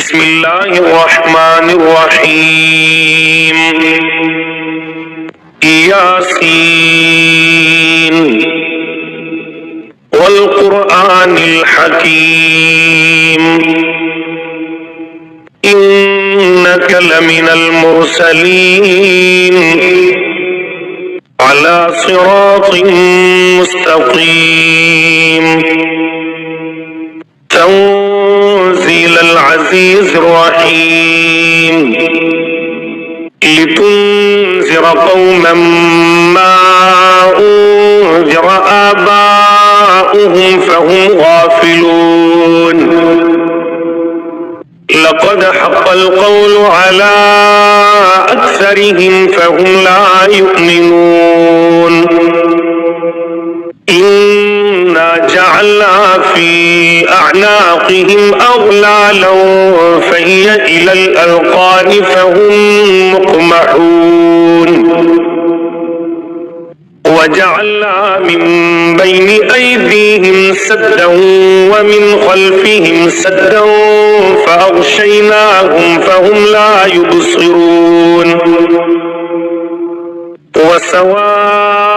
بسم الله الرحمن الرحيم. ياسين والقرآن الحكيم إنك لمن المرسلين على صراط مستقيم تنزيل العزيز الرحيم لتنذر قوما ما أنذر آباؤهم فهم غافلون لقد حق القول على أكثرهم فهم لا يؤمنون إنا جعلنا في أعناقهم أغلالا فهي إلى الأذقان فهم مقمحون وجعلنا من بين أيديهم سدا ومن خلفهم سدا فأغشيناهم فهم لا يبصرون وسواء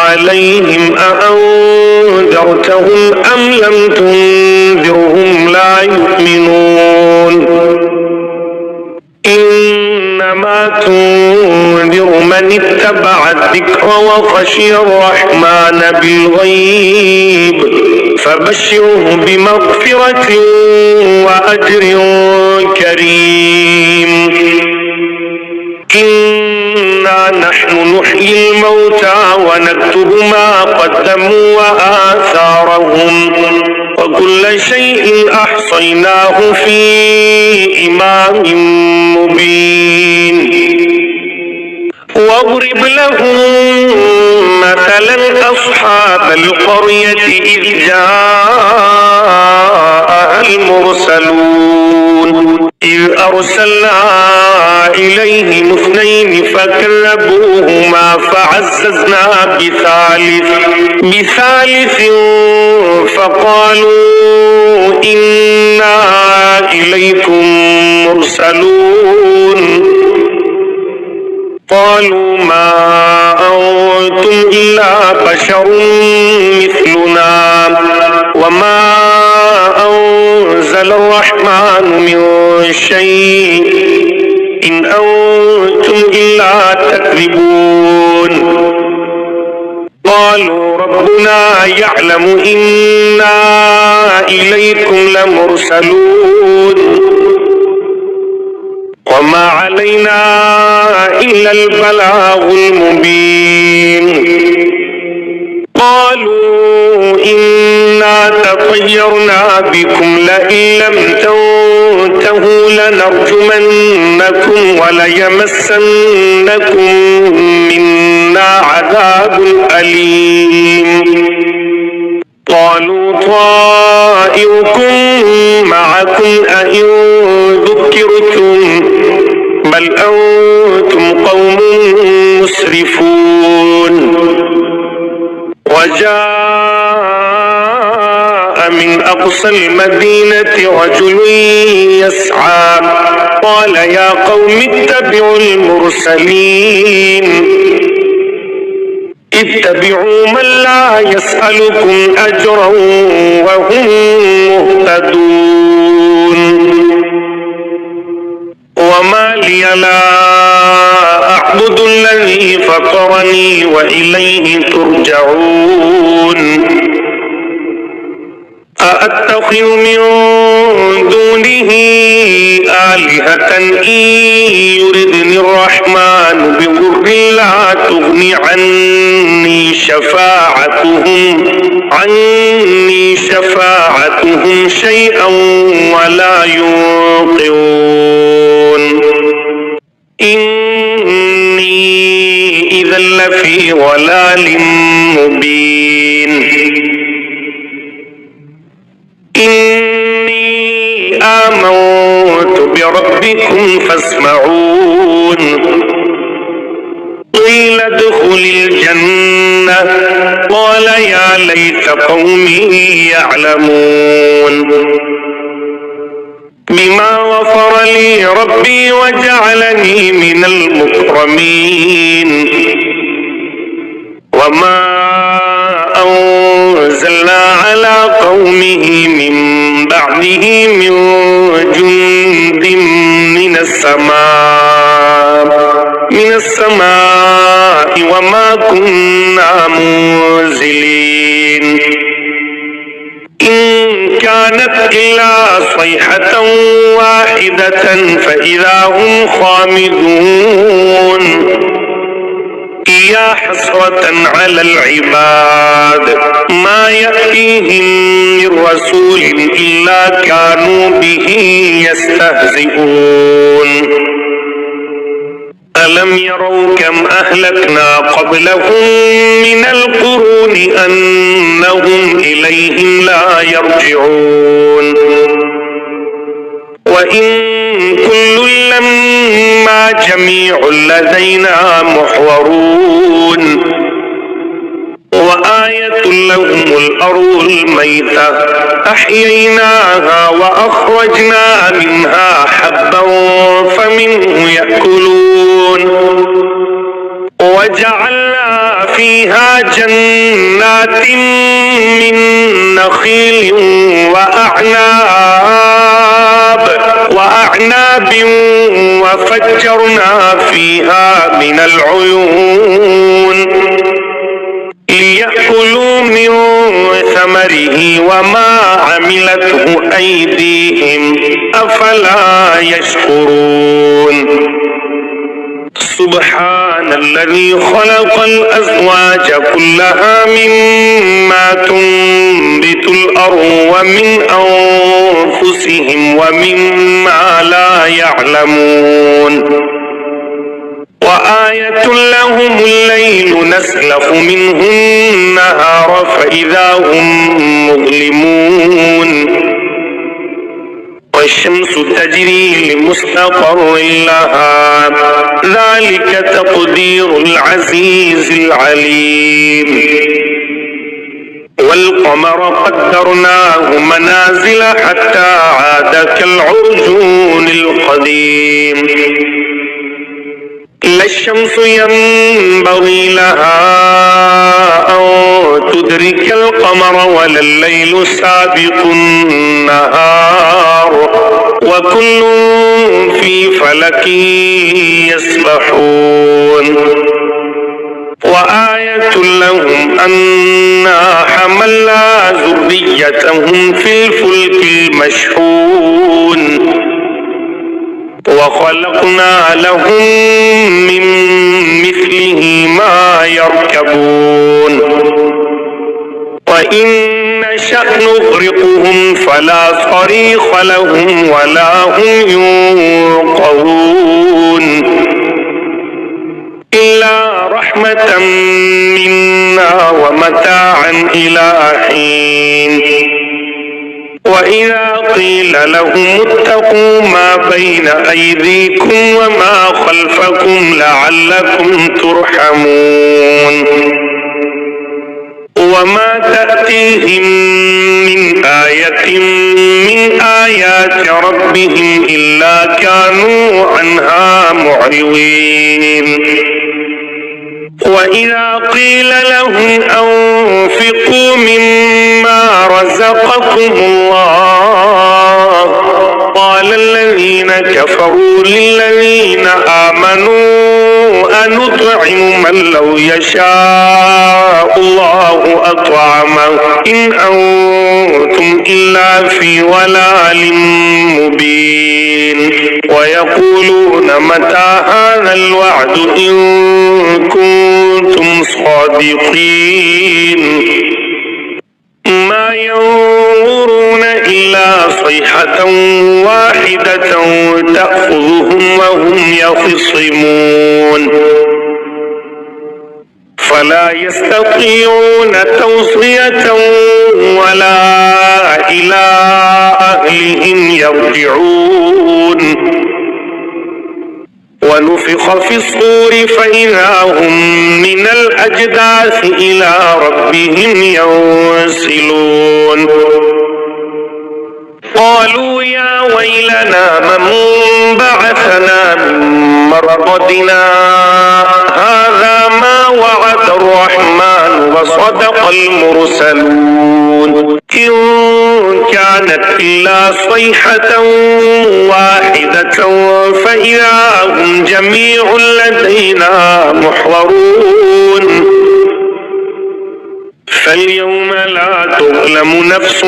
عليهم أأنذرتهم أم لم تنذرهم لا يؤمنون إنما تنذر من اتبع الذكر وخشي الرحمن بالغيب فبشره بمغفرة وأجر كريم. إنا نحن نحيي الموتى ونكتب ما قدموا وآثارهم وكل شيء أحصيناه في إمام مبين. واضرب لهم مثلا أصحاب القرية إذ جاءها المرسلون إذ أرسلنا إليهم اثنين فكذبوهما فعززنا بثالث فقالوا إنا إليكم مرسلون قالوا ما أنتم إلا بشر مثلنا وما أنزل الرحمن من شيء إن أنتم إلا تكذبون قالوا ربنا يعلم إنا إليكم لمرسلون وما علينا إلا البلاغ المبين. قالوا إنا تطيرنا بكم لئن لم تنتهوا لنرجمنكم وليمسنكم منا عذاب أليم. قالوا طائركم معكم أئن ذكرتم بل أنتم قوم مسرفون. وجاء من أقصى المدينة رجل يسعى قال يا قوم اتبعوا المرسلين اتبعوا من لا يسألكم أجرا وهم مهتدون. وما لي لا أعبد الذي فطرني وإليه ترجعون. أأتخذ من دونه آلهة إن يردني الرحمن بضر لا تغن عني شفاعتهم شيئا ولا ينقذون. إني إذا لفي ضلال مبين. إني آمنت بربكم فاسمعون. قيل ادخل الجنة قال يا ليت قومي يعلمون. بما غفر لي ربي وجعلني من المكرمين وما أنزلنا على قومه من بعده من جند من السماء وما كنا منزلين إن كانت إلا صيحة واحدة فإذا هم خامدون يا حسرة على العباد ما يأتيهم من رسول إلا كانوا به يستهزئون ألم يروا كم أهلكنا قبلهم من القرون أنهم إليهم لا يرجعون وإن كل لما جميع لدينا محضرون وآية لهم الأرض الميتة أحييناها وأخرجنا منها حبا فمنه يأكلون وجعلنا فيها جنات من نخيل وأعناب وفجرنا فيها من العيون ليأكلوا من ثمره وما عملته أيديهم أفلا يشكرون سبحان الذي خلق الأزواج كلها مما تنبت الأرض ومن أنفسهم ومما لا يعلمون وآية لهم الليل نسلخ منه النهار فإذا هم مظلمون والشمس تجري لمستقر لها ذلك تقدير العزيز العليم والقمر قدرناه منازل حتى عاد كالعرجون القديم لا الشمس ينبغي لها أن تدرك القمر ولا الليل سابق النهار وكل في فلك يسبحون وآية لهم أنا حملنا ذريتهم في الفلك المشحون وخلقنا لهم من مثله ما يركبون وإن نشأ نغرقهم فلا صريخ لهم ولا هم ينقذون إلا رحمة منا ومتاعا إلى حين وإذا قيل لهم اتقوا ما بين أيديكم وما خلفكم لعلكم ترحمون وما تأتيهم من آية من آيات ربهم إلا كانوا عنها معرضين وإذا قيل لهم أنفقوا مما رزقكم الله قال الذين كفروا للذين آمنوا أنطعم من لو يشاء الله أطعمه إن أنتم إلا في ضلال مبين ويقولون متى هذا الوعد إن كنتم صادقين ما ينظرون إلا صيحة واحدة تأخذهم وهم يخصمون فلا يستطيعون توصية ولا إلى أهلهم يرجعون ونفخ في الصور فإذا هم من الأجداث إلى ربهم ينسلون قالوا يا ويلنا من بعثنا من مرقدنا هذا ما وعد الرحمن وصدق المرسلون إن كانت إلا صيحة واحدة فإذا هم جميع لدينا محضرون فاليوم لا تظلم نفس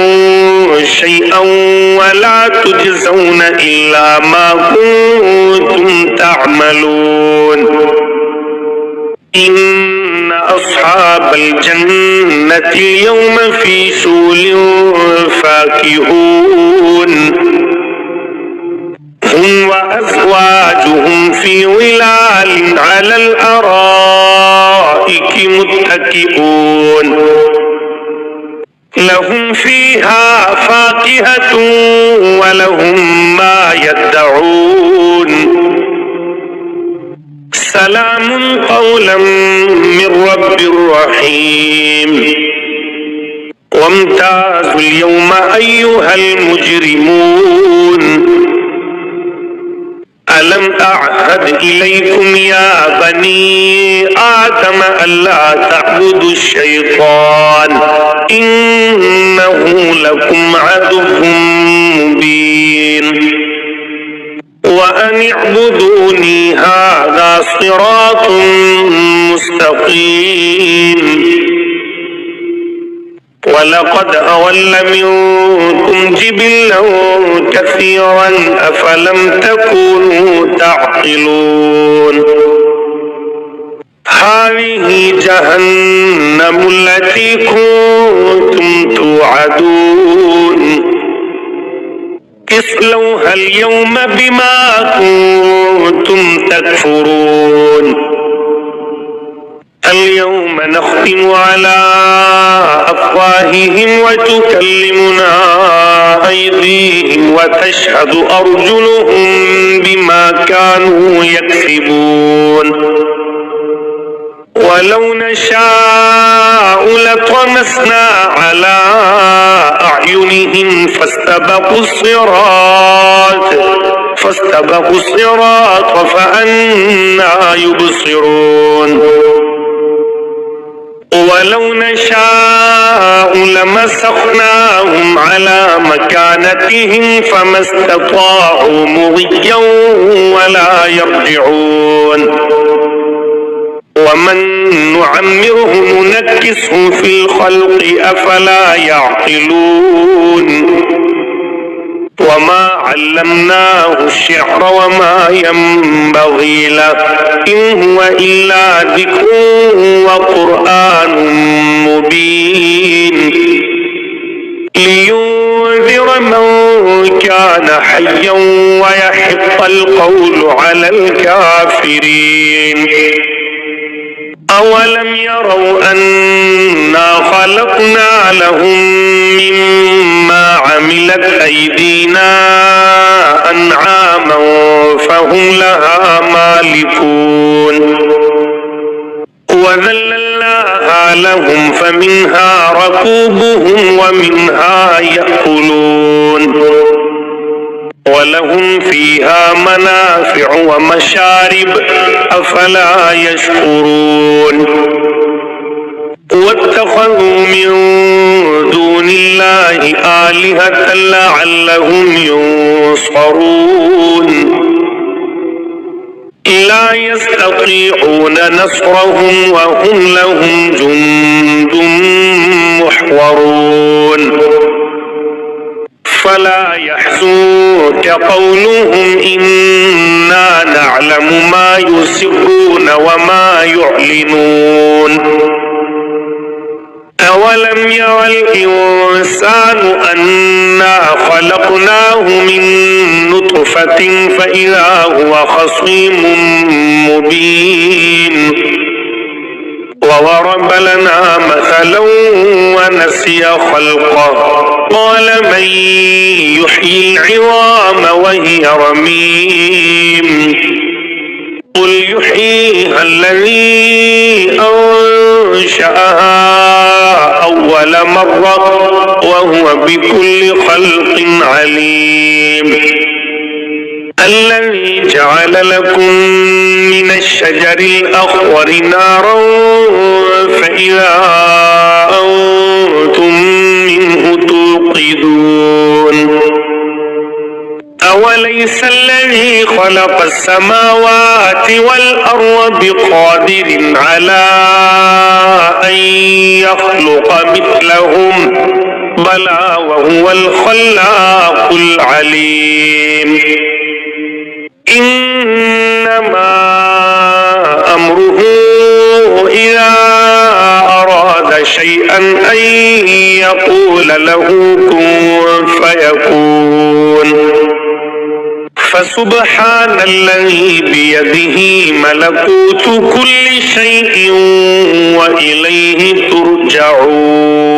شيئا ولا تجزون إلا ما كنتم تعملون إن أصحاب الجنة اليوم في شغل فاكهون هم وأزواجهم في ظلال على الأرائك متكئون لهم فيها فاكهة ولهم ما يدعون سلام قولا من رب رحيم وامتازوا اليوم أيها المجرمون ألم أعهد إليكم يا بني آدم ألا تعبدوا الشيطان إنه لكم عدو مبين وأن اعبدوني هذا صراط مستقيم ولقد أضل منكم جبلا كثيرا أفلم تكونوا تعقلون هذه جهنم التي كنتم توعدون اصلوها اليوم بما كنتم تكفرون اليوم نختم على أفواههم وتكلمنا أيديهم وتشهد أرجلهم بما كانوا يكسبون ولو نشاء لطمسنا على أعينهم فاستبقوا الصراط فأنى يبصرون ولو نشاء لمسخناهم على مكانتهم فما استطاعوا مضيا ولا يرجعون ومن نعمره ننكسه في الخلق أفلا يعقلون وما علمناه الشعر وما ينبغي له إن هو إلا ذكر وقرآن مبين لينذر من كان حيا ويحق القول على الكافرين أولم يروا أنا خلقنا لهم مما عملت أيدينا أنعاما فهم لها مالكون وذللناها لهم فمنها ركوبهم ومنها يأكلون ولهم فيها منافع ومشارب أفلا يشكرون واتخذوا من دون الله آلهة لعلهم ينصرون لا يستطيعون نصرهم وهم لهم جند محضرون فلا يحزنك قولهم إنا نعلم ما يسرون وما يعلنون أولم ير الإنسان أنا خلقناه من نطفة فإذا هو خصيم مبين وضرب لنا مثلا ونسي خلقه قال من يحيي العظام وهي رميم قل يحييها الذي أنشأها أول مرة وهو بكل خلق عليم. الذي جعل لكم من الشجر الأخضر نارا فإذا أنتم منه توقدون. أوليس الذي خلق السماوات والأرض بقادر على أن يخلق مثلهم بلى وهو الخلاق العليم. إنما أمره إذا أراد شيئا أن يقول له كن فيكون. فسبحان الذي بيده ملكوت كل شيء وإليه ترجعون.